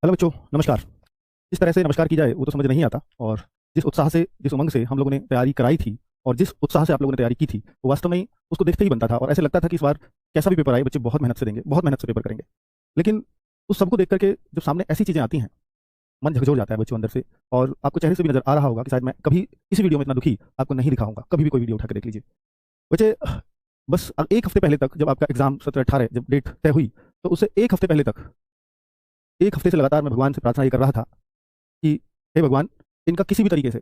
Hello बच्चों, नमस्कार। इस तरह से नमस्कार की जाए वो तो समझ नहीं आता। और जिस उत्साह से, जिस उमंग से हम लोगों ने तैयारी कराई थी और जिस उत्साह से आप लोगों ने तैयारी की थी, वो वास्तव में उसको देखते ही बनता था और ऐसे लगता था कि इस बार कैसा भी पेपर आए बच्चे बहुत मेहनत से देंगे, बहुत मेहनत से पेपर करेंगे। लेकिन उस सबको देख करके जब सामने ऐसी चीज़ें आती हैं, मन झकझोर जाता है बच्चों अंदर से। और आपको चेहरे से भी नजर आ रहा होगा कि शायद मैं कभी इस वीडियो में इतना दुखी आपको नहीं दिखाऊंगा। कभी भी कोई वीडियो उठा के देख लीजिए बच्चे। बस अब एक हफ्ते पहले तक, जब आपका एग्जाम 17-18 जब डेट तय हुई, तो उससे एक हफ्ते पहले तक, एक हफ्ते से लगातार मैं भगवान से प्रार्थना ये कर रहा था कि हे भगवान, इनका किसी भी तरीके से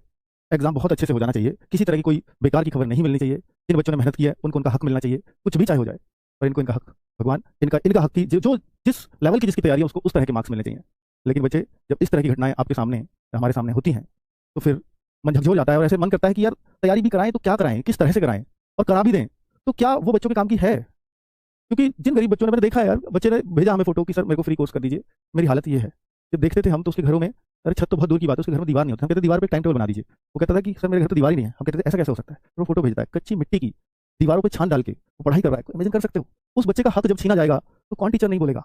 एग्जाम बहुत अच्छे से हो जाना चाहिए। किसी तरह की कोई बेकार की खबर नहीं मिलनी चाहिए। जिन बच्चों ने मेहनत की है उनको उनका हक मिलना चाहिए, कुछ भी चाहे हो जाए, पर इनको इनका हक, भगवान इनका इनका हक की जो जिस लेवल की जिसकी तैयारी है उसको उस तरह के मार्क्स मिलने चाहिए। लेकिन बच्चे, जब इस तरह की घटनाएं आपके सामने, हमारे सामने होती हैं, तो फिर मन झकझोर जाता है और ऐसे मन करता है कि यार तैयारी भी कराएं तो क्या कराएं, किस तरह से कराएं, और करा भी दें तो क्या वो बच्चों के काम की है। क्योंकि जिन गरीब बच्चों ने, मैंने देखा है यार, बच्चे ने भेजा हमें फोटो कि सर मेरे को फ्री कोर्स कर दीजिए। मेरी हालत ये है, जब देखते थे हम तो उसके घरों में, अरे छत तो बहुत दूर की बात है, उसके घर में दीवार नहीं होती। हम कहते दीवार पे टाइम टेबल बना दीजिए। वो कहता था कि सर मेरे घर तो दीवार ही नहीं है। हम कहते थे ऐसा कैसे हो सकता है। वो फोटो भेजता है कच्ची मिट्टी की दीवारों पे छान डाल के वो पढ़ाई कर रहा है। इमेजिन कर सकते हो उस बच्चे का हक जब छीना जाएगा तो कौन टीचर नहीं बोलेगा।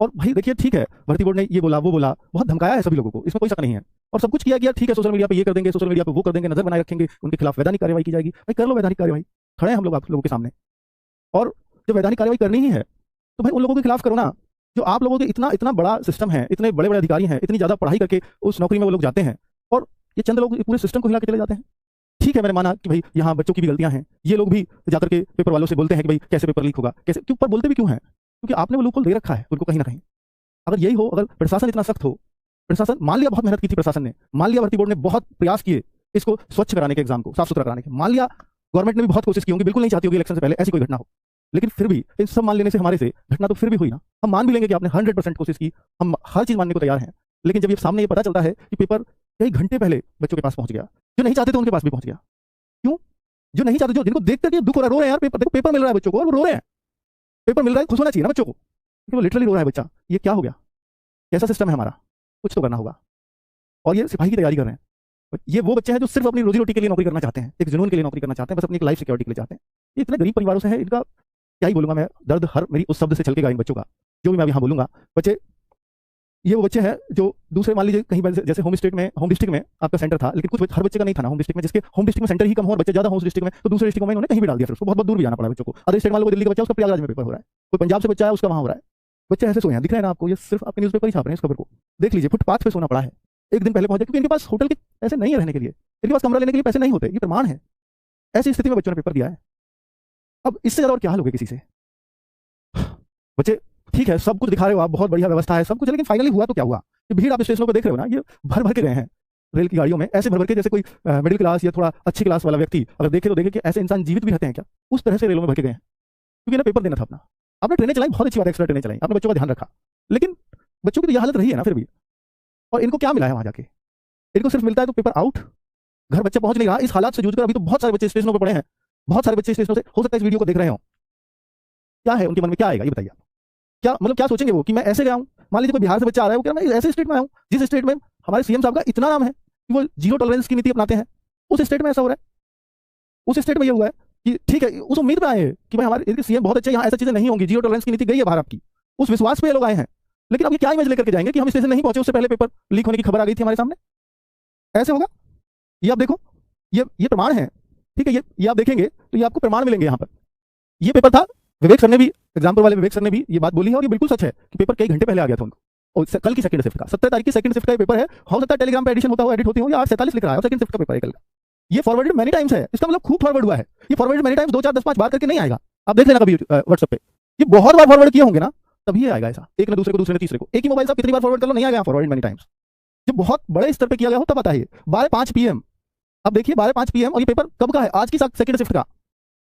और भाई देखिए, ठीक है, भर्ती बोर्ड ने ये बोला वो बोला, बहुत धमकाया है सभी लोगों को, इसमें कोई शक नहीं है। और सब कुछ किया गया, ठीक है, सोशल मीडिया पे ये कर देंगे, सोशल मीडिया पे वो कर देंगे, नजर बनाए रखेंगे, उनके खिलाफ वैधानिक कार्रवाई की जाएगी। भाई कर लो वैधानिक कार्रवाई, खड़े हैं हम लोग आप लोगों के सामने। और जब वैधानिक कार्रवाई करनी ही है तो भाई उन लोगों के खिलाफ करो ना, जो आप लोगों के इतना इतना बड़ा सिस्टम है, इतने बड़े बड़े अधिकारी हैं, इतनी ज्यादा पढ़ाई करके उस नौकरी में वो लोग जाते हैं, और ये चंद लोग पूरे सिस्टम को हिला के चले जाते हैं। ठीक है, मैंने माना कि भाई यहाँ बच्चों की भी गलतियां हैं, ये लोग भी जाकर के पेपर वालों से बोलते हैं कि भाई कैसे पेपर लीक होगा, कैसे, क्यों, पर बोलते भी क्यों हैं, क्योंकि आपने वो लूपहोल दे रखा है उनको कहीं ना कहीं। अगर यही हो, अगर प्रशासन इतना सख्त हो, प्रशासन, मान लिया बहुत मेहनत की थी प्रशासन ने, मान लिया भर्ती बोर्ड ने बहुत प्रयास किए इसको स्वच्छ कराने के, एग्जाम को साफ सुथरा कराने के, मान लिया गवर्नमेंट ने भी बहुत कोशिश की होगी, बिल्कुल नहीं चाहती होगी इलेक्शन से पहले ऐसी कोई घटना हो, लेकिन फिर भी इन सब मान लेने से हमारे से घटना तो फिर भी हुई ना। हम मान भी लेंगे कि आपने 100% कोशिश की, हम हर चीज मानने को तैयार हैं। लेकिन जब ये सामने ये पता चलता है कि पेपर कई घंटे पहले बच्चों के पास पहुंच गया, जो नहीं चाहते थे उनके पास भी पहुंच गया। क्यों? जो नहीं चाहते, जो जिनको देख करके दुख हो रहा है, रो रहे हैं यार, पेपर देखो, पेपर मिल रहा है बच्चों को और वो रो रहे हैं। पेपर मिल रहा है, खुश होना चाहिए ना बच्चों को, वो लिटरली रो रहा है बच्चा। ये क्या हो गया, कैसा सिस्टम है हमारा, कुछ तो करना होगा। और ये सिपाही की तैयारी कर रहे हैं। ये वो बच्चे हैं जो सिर्फ अपनी रोजी रोटी के लिए नौकरी करना चाहते हैं, एक जुनून के लिए नौकरी करना चाहते हैं, बस अपनी एक लाइफ सिक्योरिटी के लिए चाहते हैं। ये इतने गरीब परिवारों से है, इनका क्या ही बोलूंगा मैं, दर्द हर मेरी उस शब्द से छलकेगा इन बच्चों का, जो भी मैं यहाँ बोलूंगा। बच्चे, ये वो बच्चे हैं जो दूसरे, मान लीजिए कहीं जैसे होम स्टेट में, होम डिस्ट्रिक्ट में आपका सेंटर था, लेकिन कुछ हर बच्चे का नहीं था ना होम डिस्ट्रिक्ट में, जिसके होम डिस्ट्रिक्ट में सेंटर ही कम हो और बच्चे ज्यादा होम डिस्ट्रिक्ट में, तो दूसरे डिस्ट्रिक्ट में उन्होंने कहीं भी डाल दिया, फिर उसको बहुत बहुत दूर भी जाना पड़ा बच्चों को। अदर स्टेट वालों को, दिल्ली का बच्चा उसका प्रयागराज में पेपर हो रहा है, कोई पंजाब से बच्चा है उसका वहाँ हो रहा है। बच्चे ऐसे सोए हैं, दिख रहे हैं ना आपको, ये सिर्फ आपके न्यूज़पेपर ही छाप रहे हैं इस खबर को। देख लीजिए, फुटपाथ पे सोना पड़ा है, एक दिन पहले पहुंचे, क्योंकि इनके पास होटल के पैसे नहीं है रहने के लिए, इनके पास कमरा लेने के लिए पैसे नहीं होते, ये प्रमाण है। ऐसी स्थिति में बच्चों ने पेपर दिया है। अब इससे ज्यादा और क्या हाल होगा किसी से। बच्चे, ठीक है, सब कुछ दिखा रहे हो आप, बहुत बढ़िया व्यवस्था है सब कुछ, लेकिन फाइनली हुआ तो क्या हुआ। ये भीड़ आप स्टेशनों पर देख रहे हो ना, ये भर भर के गए हैं रेल की गाड़ियों में, ऐसे भर भर के जैसे कोई मिडिल क्लास या थोड़ा अच्छी क्लास वाला व्यक्ति अगर देखे तो देखे कि ऐसे इंसान जीवित भी रहते हैं क्या, उस तरह से रेलों में भर के गए हैं। क्योंकि ना पेपर देना था अपना। आपने ट्रेनें चलाई, बहुत अच्छी बात है, एक्स्ट्रा ट्रेनें चलाई, आपने बच्चों का ध्यान रखा, लेकिन बच्चों की तो यह हालत रही है ना फिर भी। और इनको क्या मिला है वहां जाके, इनको सिर्फ मिलता है तो पेपर आउट, घर बच्चे पहुंच नहीं रहा। इस हालात से जूझकर अभी तो बहुत सारे बच्चे स्टेशनों पर पड़े हैं, बहुत सारे बच्चे स्टेशनों से, हो सकता है इस वीडियो को देख रहे हो, क्या है उनके मन में, क्या आएगा ये बताइए। क्या मतलब, क्या सोचेंगे वो कि मैं ऐसे गया हूँ। मान लीजिए कोई बिहार से बच्चा आ रहा है, वो कह रहा है मैं ऐसे स्टेट में आऊँ जिस स्टेट में हमारे सीएम साहब का इतना नाम है कि वो जीरो टॉलरेंस की नीति अपनाते हैं, उस स्टेट में ऐसा हो रहा है, उस स्टेट में ये हुआ है कि ठीक है, उस उम्मीद पे आए हैं कि भाई हमारे सीएम बहुत अच्छे, यहाँ ऐसी चीजें नहीं होंगी, जीरो टॉलरेंस की नीति गई है बाहर आपकी, उस विश्वास पे ये लोग आए हैं। लेकिन अब ये क्या इमेज लेकर के जाएंगे कि हम स्टेशन नहीं पहुंचे, उससे पहले पेपर लीक होने की खबर आ गई थी हमारे सामने, ऐसे होगा। ये आप देखो, ये प्रमाण है, ठीक है, ये आप देखेंगे तो ये आपको प्रमाण मिलेंगे यहाँ पर। ये पेपर था, विवेक सर ने भी, एग्जाम्पल वाले विवेक सर ने भी ये बात बोली है, और ये बिल्कुल सच है कि पेपर कई घंटे पहले आ गया था उनको। और कल की सेकंड शिफ्ट का, 17 तारीख की सेकंड शिफ्ट का पेपर है, हो सकता है टेलीग्राम पे एडिशन होता हो, एडिट होती हो, या 8:47 लिख रहा है, सेकंड शिफ्ट का पेपर है कल का। ये फॉरवर्डेड मेनी टाइम्स है, इसका मतलब खूब फॉरवर्ड हुआ है। ये फॉरवर्डेड मेनी टाइम्स 2 4 10 5 बार करके नहीं आएगा, आप देख लेना कभी व्हाट्सएप पे, ये बहुत बार फॉरवर्ड किए होंगे ना, तभी ये आएगा ऐसा, एक ने दूसरे को, दूसरे ने तीसरे को। एक ही मोबाइल से आप कितनी बार फॉरवर्ड कर लो, नहीं आएगा फॉरवर्ड मेनी टाइम्स। जब बहुत बड़े स्तर पर किया गया हो तब आता है। 12:05 PM, अब देखिए 12:05 PM, और ये पेपर कब का है, आज की सेकंड शिफ्ट का।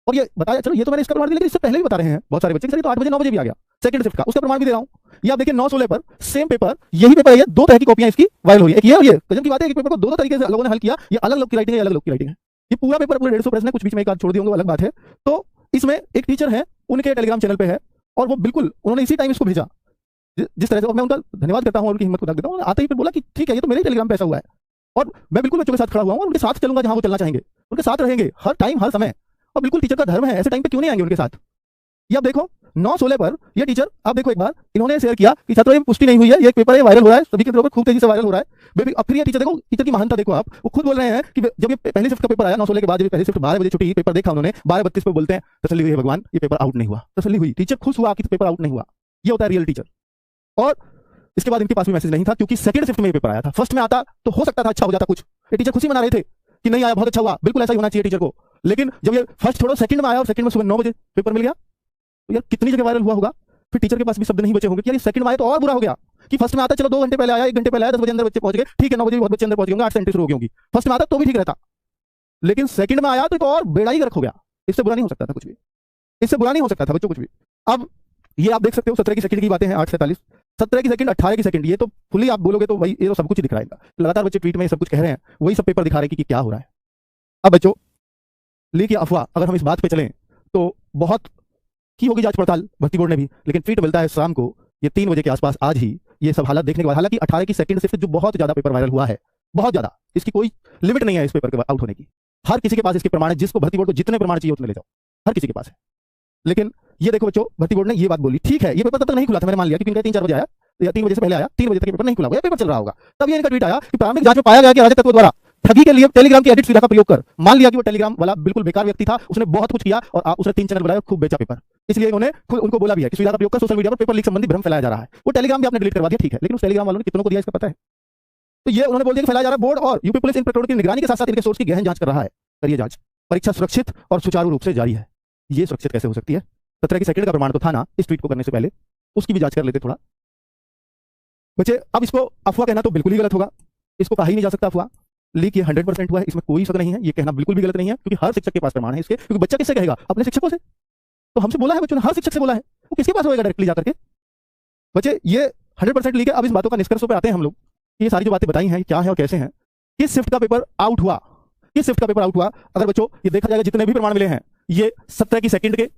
और ये बताया, चलो ये तो मैंने इसका प्रमाण दिया, लेकिन इससे पहले भी बता रहे हैं बहुत सारे बच्चे, सर तो 8 बजे 9 बजे भी आ गया सेकंड शिफ्ट का, उसका प्रमाण भी दे रहा हूं। ये आप देखिए 9:16 पर सेम पेपर, यही पेपर है, 2 तरह की कॉपियां इसकी वायरल हुई है, एक ये और ये। गजब की बात है कि पेपर को 2 तरीके से लोगों ने हल किया, ये अलग लोग की राइटिंग है, अलग लोग की राइटिंग है। ये पूरा पेपर पूरे 150 प्रश्न है, कुछ बीच में एक आध छोड़ दिए होंगे, अलग बात है। तो इसमें एक टीचर है, उनके टेलीग्राम चैनल पे है, और वो बिल्कुल उन्होंने इसी टाइम इसको भेजा, जिस तरह से, और मैं उनका धन्यवाद करता हूँ, उनकी हिम्मत को दाग देता हूँ। आते ही फिर बोला कि ठीक है, ये तो मेरे टेलीग्राम पे ऐसा हुआ है, और मैं बिल्कुल बच्चों के साथ खड़ा हुआ हूँ, और उनके साथ चलूंगा जहां वो चलना चाहेंगे, उनके साथ रहेंगे हर टाइम हर समय, और बिल्कुल टीचर का धर्म है, ऐसे टाइम पे क्यों नहीं आएंगे उनके साथ। ये आप देखो, 9/16 पर ये टीचर, आप देखो एक बार, इन्होंने शेयर किया कि छात्रों ये पुष्टि नहीं हुई है, ये एक पेपर है, वायरल हो रहा है, सभी के पर खूब तेजी से वायरल हो रहा है बेबी। अब फिर ये टीचर देखो, टीचर की महानता देखो आप, वो खुद बोल रहे हैं कि जब ये पहली शिफ्ट का पेपर आया 9/16 के बाद, जब पहली शिफ्ट 12 बजे छुट्टी, पेपर देखा उन्होंने 12:32 पे, बोलते हैं तसल्ली हुई है भगवान, ये पेपर आउट नहीं हुआ। तसल्ली हुई, टीचर खुश हुआ कि पेपर आउट नहीं हुआ। ये होता है रियल टीचर। और इसके बाद इनके पास भी मैसेज नहीं था, क्योंकि सेकंड शिफ्ट में ये पेपर आया था। फर्स्ट में आता तो हो सकता था अच्छा हो जाता कुछ, ये टीचर खुशी मना रहे थे कि नहीं आया, बहुत अच्छा हुआ, बिल्कुल ऐसा ही होना चाहिए टीचर को। लेकिन जब ये फर्स्ट छोड़ो सेकंड में आया और सेकंड में सुबह 9 बजे पेपर मिल गया, तो यार कितनी जगह वायरल हुआ होगा। फिर टीचर के पास भी शब्द नहीं बचे होंगे कि यार सेकंड में आया तो और बुरा हो गया, कि फर्स्ट में आता चलो 2 घंटे पहले आया, 1 घंटे पहले आया, 10 बजे अंदर बच्चे पहुंच गए, ठीक है, 9 बजे बहुत बच्चे अंदर पहुंच गए, 8 से एंट्री शुरू हो गई होगी। फर्स्ट में आता तो भी ठीक रहता, लेकिन सेकंड में आया तो और बेड़ा ही गर्क हो गया। इससे बुरा नहीं हो सकता था कुछ भी, इससे बुरा नहीं हो सकता था बच्चों कुछ भी। अब ये आप देख सकते हो 17 की सेकंड की बातें हैं, 8:47, 17 की सेकंड, 18 की सेकंड, ये तो फुली आप बोलोगे तो भाई ये तो सब कुछ ही दिख रहा है। लगातार बच्चे ट्वीट में सब कुछ कह रहे हैं, वही सब पेपर दिखा रहे हैं कि क्या हो रहा है। अब बच्चों, लीक या अफवाह, अगर हम इस बात पे चलें तो बहुत की होगी जांच पड़ताल भर्ती बोर्ड ने भी, लेकिन ट्वीट मिलता है शाम को, ये 3 बजे के आसपास आज ही, ये सब हालत देखने के बाद। हालांकि 18 की सेकंड शिफ्ट जो बहुत ज्यादा पेपर वायरल हुआ है, बहुत ज्यादा, इसकी कोई लिमिट नहीं है इस पेपर के आउट होने की। हर किसी के पास इसके प्रमाण है, जिसको भर्ती बोर्ड को जितने प्रमाण चाहिए उतने ले जाओ, हर किसी के पास है। लेकिन ये देखो बच्चों, भर्ती बोर्ड ने ये बात बोली, ठीक है ये पेपर तब तक नहीं खुला था, मैंने मान लिया, क्योंकि इनका 3-4 बजे आया या 3 बजे से पहले आया, 3 बजे तक ये पेपर नहीं खुला हुआ, पेपर चल रहा होगा। तब ये इनका ट्वीट आया कि प्रारंभिक जांच में पाया गया कि अराजक तत्वों द्वारा ठगी के लिए टेलीग्राम की एडिट सुविधा का प्रयोग कर, मान लिया कि वो टेलीग्राम वाला बिल्कुल बेकार व्यक्ति था, उसने बहुत कुछ किया और उसने 3 चैनल बनाया और खूब बेचा पेपर, इसलिए उन्होंने उनको बोला भी है कि सुविधा का प्रयोग कर, सोशल मीडिया पर पेपर लीक संबंधी भ्रम फैलाया जा रहा है। वो टेलीग्राम भी आपने डिलीट करवा दिया, ठीक है, लेकिन उस टेलीग्राम वालों ने कितनों को दिया इसका पता है? तो ये उन्होंने बोल दिया कि फैलाया जा रहा है। बोर्ड और यूपी पुलिस इन प्रकरणों की निगरानी के साथ साथ इनके सोर्स की गहन जांच कर रहा है। करिए जांच, परीक्षा सुरक्षित और सुचारू रूप से जारी है। ये सुरक्षित कैसे हो सकती है? 17 की सेकंड का प्रमाण तो था ना इस ट्वीट को करने से पहले, उसकी भी जांच कर लेते थोड़ा बच्चे। अब इसको अफवाह कहना तो बिल्कुल ही गलत होगा, इसको कहा ही नहीं जा सकता अफवाह। लीक ये 100% हुआ है, इसमें कोई शक नहीं है, ये कहना बिल्कुल भी गलत नहीं है, क्योंकि हर शिक्षक के पास प्रमाण है इसके। क्योंकि बच्चा किससे कहेगा? अपने शिक्षकों से। तो हमसे बोला है बच्चों ने, हर शिक्षक से बोला है, वो किसके पास होएगा डायरेक्टली जाकर के? बच्चे ये 100% लीक है। अब इस बातों का निष्कर्षों पे आते हैं हम लोग, ये सारी जो बातें बताई हैं क्या है और कैसे हैं। किस शिफ्ट का पेपर आउट हुआ, किस शिफ्ट का पेपर आउट हुआ? अगर बच्चों ये देखा जाएगा, जितने भी प्रमाण मिले हैं ये 17 की सेकंड के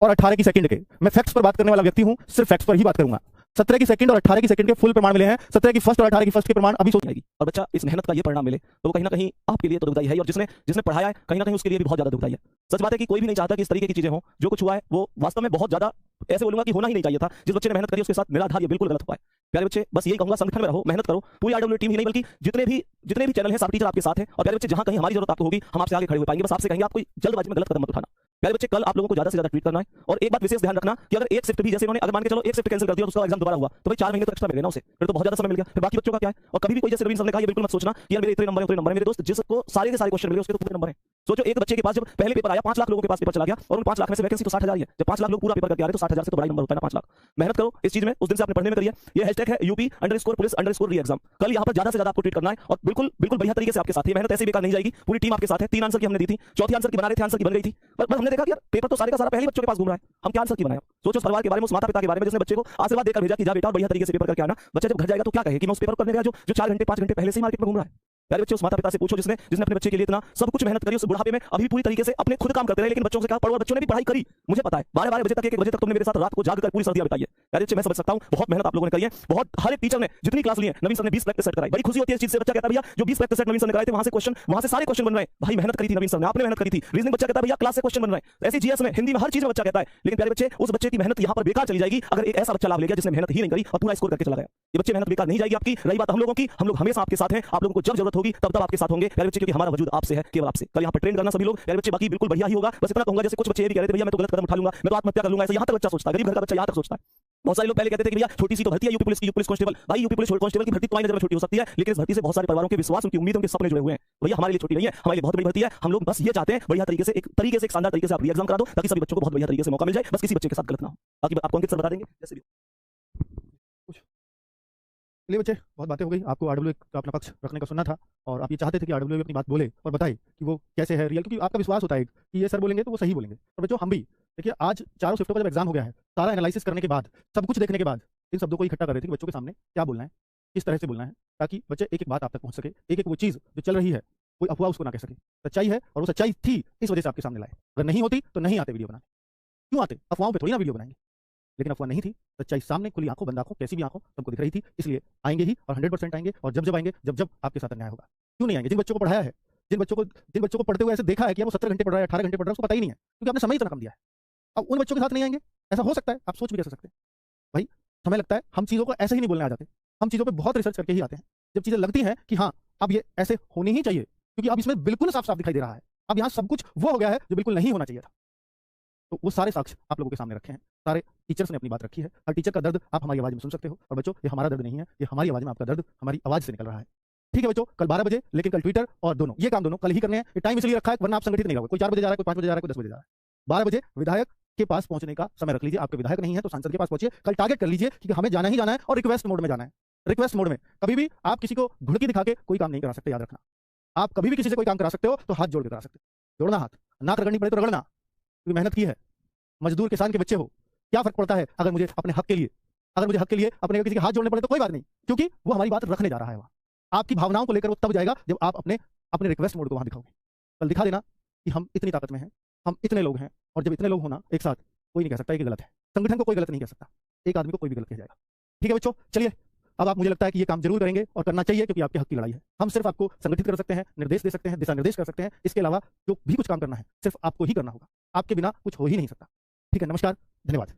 और 18 की सेकंड के। मैं फैक्ट्स पर बात करने वाला व्यक्ति हूं, सिर्फ फैक्ट्स पर ही बात करूंगा। 17 की सेकंड और 18 की सेकंड के फुल प्रमाण मिले हैं, 17 की फर्स्ट और 18 की फर्स्ट के प्रमाण अभी सोच जाएगी। और बच्चा इस मेहनत का ये परिणाम मिले तो कहीं ना कहीं आपके लिए तो दुखदाई है, और जिसने जिसने पढ़ाया है कहीं ना कहीं उसके लिए भी बहुत ज्यादा दुखदाई है। सच बात है कि कोई भी नहीं चाहता कि इस तरीके की चीजें हो। जो कुछ हुआ है वो वास्तव में बहुत ज्यादा, ऐसे बोलूंगा कि होना ही नहीं चाहिए था। जिस बच्चे ने मेहनत करी उसके साथ निराधार ये बिल्कुल गलत हुआ है। प्यारे बच्चे, बस यही कहूंगा, संगठन में रहो, मेहनत करो। पूरी आईडब्ल्यू टीम ही नहीं बल्कि जितने भी चैनल हैं, सारे टीचर आपके साथ हैं। और प्यारे बच्चे, जहां कहीं हमारी जरूरत आपको होगी, हम आपसे आगे खड़े हो पाएंगे। बस आपसे कहेंगे आप कोई जल्दबाजी में गलत कदम मत उठाना। प्यारे बच्चे, कल आप लोगों को ज्यादा से ज्यादा ट्वीट करना है। और एक बात विशेष ध्यान रखना कि अगर एक शिफ्ट भी, जैसे उन्होंने अगर मान के चलो एक शिफ्ट कैंसिल कर दिया और उसका एग्जाम दोबारा हुआ, तो भाई 4 महीने तो एक्स्ट्रा मिल गया ना उसे, फिर तो बहुत ज्यादा समय मिल गया। फिर बाकी बच्चों का क्या है? और कभी भी कोई, जैसे रवींद्र सर ने कहा, ये बिल्कुल मत सोचना कि यार मेरे इतने नंबर है उतने नंबर है। मेरे दोस्त, जिसको सारे के सारे क्वेश्चन मिले उसके तो पूरे नंबर है। सोचो एक बच्चे के पास जब पहले पेपर आया, 5 लाख लोगों के पास पेपर चला गया, और उन 5 लाख में से वैकेंसी तो 60,000 ही है। जब 5 लाख लोग पूरा पेपर करके आ रहे तो 60,000 से तो बड़ा नंबर होता है ना 5 लाख। मेहनत करो इस चीज में, उस दिन से आपने पढ़ने में करिए। ये हैशटैग है UP_पुलिस_री-एग्जाम। कल यहाँ पर ज्यादा से ज्यादा आपको ट्वीट करना है और बिल्कुल बिल्कुल बढ़िया तरीके से आपके साथ है। मेहनत ऐसे बेकार नहीं जाएगी, पूरी टीम आपके साथ है। 3 आंसर की हमने दी थी, चौथी आंसर की बना रहे थे, आंसर की बन गई थी, पर हमने देखा कि यार पेपर तो सारे का सारा पहले बच्चों के पास घूम रहा है, हम क्या आंसर की बनाया। सोचो उस परिवार के बारे में, उस माता पिता के बारे में जिसने बच्चे को आशीर्वाद देकर भेजा कि जा बेटा बढ़िया तरीके से पेपर करके आना। बच्चा जब घर जाएगा तो क्या कहे कि मैं उस पेपर करने गया जो 4 घंटे 5 घंटे पहले से मार्केट में घूम रहा है। प्यारे बच्चे, उस माता पिता से पूछो जिसने अपने बच्चे के लिए इतना सब कुछ मेहनत करी, उस बुढ़ापे में अभी पूरी तरीके से अपने खुद काम करते रहे, लेकिन बच्चों से कहा पढ़ो। बच्चों ने भी पढ़ाई करी, मुझे पता है। 12 बजे तक 1 बजे तक तुमने मेरे साथ रात को जाग कर पूरी सर्दियां बिताई है। प्यारे बच्चे, मैं समझ सकता हूं, बहुत मेहनत आप लोगों ने करी है। बहुत हर एक टीचर ने जितनी क्लास ली है, नवीन सर ने 20 प्रैक्टिस सेट कराई। बड़ी खुशी होती है इस चीज से। बच्चा कहता है भैया जो 20 प्रैक्टिस सेट नवीन सर ने कराए थे, वहां से क्वेश्चन, वहां से सारे क्वेश्चन बन रहे हैं। भाई मेहनत करी थी नवीन सर ने, आपने मेहनत करी थी। रीजनिंग बच्चा कहता है भैया क्लास से क्वेश्चन बन रहे हैं। ऐसी जीएस में, हिंदी में, हर चीज में बच्चा कहता है। लेकिन प्यारे बच्चे, उस बच्चे की मेहनत यहां पर बेकार चली जाएगी अगर एक ऐसा बच्चा लाभ ले गया जिसने मेहनत ही नहीं करी और पूरा स्कोर करके चला गया। ये बच्चे मेहनत बेकार नहीं जाएगी आपकी। रही बात हम लोगों की, हम लोग हमेशा आपके साथ हैं। आप लोगों को जब जरूरत होगी तब आपके साथ होंगे प्यारे बच्चे, क्योंकि हमारा वजूद आपसे है, केवल आपसे। कल यहाँ पर ट्रेन करना सभी लोग प्यारे बच्चे, बाकी बिल्कुल बढ़िया ही होगा। बस इतना कहूंगा, जैसे कुछ बच्चे ये भी कह रहे थे भैया मैं तो गलत कदम उठा लूंगा, मैं तो आत्महत्या कर लूंगा, ऐसा यहाँ तक बच्चा सोचता है। गरीब घर का बच्चा यहाँ तक सोचता है। बहुत सारे लोग पहले कहते थे कि भैया छोटी सी तो भर्ती है यूपी पुलिस की, यूपी पुलिस कांस्टेबल। भाई यूपी पुलिस कांस्टेबल की भर्ती तो आने छोटी हो सकती है, लेकिन इस भर्ती से बहुत सारे परिवारों के विश्वास, उनकी उम्मीद, उनके सपने जुड़े हुए हैं। भैया हमारे लिए छोटी नहीं है, हमारे लिए बहुत बड़ी भर्ती है। हम लोग बस ये चाहते हैं बढ़िया तरीके से, एक शानदार तरीके से आप एग्जाम करा दो, ताकि सभी बच्चों को बहुत बढ़िया तरीके से मौका मिल जाए। बस किसी बच्चे के साथ गलत ना हो। बाकी आपको अंकित सर बता देंगे जैसे भी। चलिए बच्चे, बहुत बातें हो गई। आपको आरडब्ल्यू का अपना पक्ष रखने का सुनना था, और आप ये चाहते थे कि आरडब्ल्यू अपनी बात बोले और बताए कि वो कैसे है रियल, क्योंकि आपका विश्वास होता है कि ये सर बोलेंगे तो वो सही बोलेंगे। और बच्चों हम भी देखिए, आज चारों शिफ्टों का जब एग्जाम हो गया है, सारा एनालिसिस करने के बाद, सब कुछ देखने के बाद, इन शब्दों को इकट्ठा कर रहे थे कि बच्चों के सामने क्या बोलना है, किस तरह से बोलना है, ताकि बच्चे एक एक बात आप तक पहुंच सके, एक एक वो चीज़ जो चल रही है, कोई अफवाह उसको ना कह सके। सच्चाई है और वो सच्चाई थी, इस वजह से आपके सामने लाए। अगर नहीं होती तो नहीं आते वीडियो बनाने। क्यों आते? अफवाहों पर थोड़ी ना वीडियो बनाएंगे। लेकिन अफवाह नहीं थी, सच्चाई सामने, खुली आंखों, बंद आंखों, कैसी भी आंखों, सबको दिख रही थी, इसलिए आएंगे ही और 100% आएंगे। और जब जब आएंगे, जब जब आपके साथ अन्याय होगा। क्यों नहीं आएंगे? जिन बच्चों को पढ़ाया है, जिन बच्चों को पढ़ते हुए ऐसे देखा है कि वो 17 घंटे पढ़ रहा है, 18 घंटे पढ़ रहा है, उसको पता ही नहीं है, क्योंकि आपने समय इतना कम दिया है। अब उन बच्चों के साथ नहीं आएंगे ऐसा हो सकता है, आप सोच भी कैसे सकते हैं भाई। समय लगता है, हम चीज़ों को ऐसे ही नहीं बोलने आ जाते, हम चीज़ों पे बहुत रिसर्च करके ही आते हैं। जब चीज़ें लगती हैं कि हाँ अब ये ऐसे होनी ही चाहिए, क्योंकि अब इसमें बिल्कुल साफ साफ दिखाई दे रहा है, अब यहाँ सब कुछ वो हो गया है जो बिल्कुल नहीं होना चाहिए था, तो वो सारे साक्ष्य आप लोगों के सामने रखे हैं, सारे टीचर्स ने अपनी बात रखी है। हर टीचर का दर्द आप हमारी आवाज़ में सुन सकते हो। और बच्चों, ये हमारा दर्द नहीं है, ये हमारी आवाज़ में आपका दर्द हमारी आवाज़ से निकल रहा है। ठीक है बच्चों, कल 12 बजे, लेकिन कल ट्विटर और दोनों ये काम दोनों कल ही करने हैं। ये टाइम इसलिए रखा है वरना आप संगठित नहीं होगा, कोई 4 बजे जा रहा है, कोई 5 बजे जा रहा है, कोई 10 बजे जा रहा है। 12 बजे विधायक के पास पहुंचने का समय रख लीजिए। आपके विधायक नहीं है तो सांसद के पास पहुंचिए, कल टारगेट कर लीजिए कि हमें जाना ही जाना है और रिक्वेस्ट मोड में जाना है। रिक्वेस्ट मोड में कभी भी आप किसी को घुड़की दिखा के कोई काम नहीं करा सकते, याद रखना। आप कभी भी किसी से कोई काम करा सकते हो तो हाथ जोड़ के करा सकते हो, जोड़ना हाथ, नाक रगड़नी पड़े तो रगड़ना, क्योंकि मेहनत की है। मजदूर किसान के बच्चे हो, क्या फर्क पड़ता है अगर मुझे अपने हक के लिए, अगर मुझे हक के लिए अपने किसी के हाथ जोड़ने पड़े तो कोई बात नहीं, क्योंकि वो हमारी बात रखने जा रहा है वहां। आपकी भावनाओं को लेकर वो तब जाएगा जब आप अपने अपने रिक्वेस्ट मोड को वहां दिखाओगे। कल दिखा देना कि हम इतनी ताकत में हैं, हम इतने लोग हैं, और जब इतने लोग होना एक साथ, कोई नहीं कह सकता कि गलत है। संगठन को कोई गलत नहीं कह सकता, एक आदमी को कोई भी गलत कह जाएगा। ठीक है बच्चों, चलिए अब आप, मुझे लगता है कि ये काम जरूर करेंगे और करना चाहिए, क्योंकि आपके हक की लड़ाई है। हम सिर्फ आपको संगठित कर सकते हैं, निर्देश दे सकते हैं, दिशा निर्देश कर सकते हैं। इसके अलावा जो भी कुछ काम करना है सिर्फ आपको ही करना होगा, आपके बिना कुछ हो ही नहीं सकता। ठीक है, नमस्कार, धन्यवाद।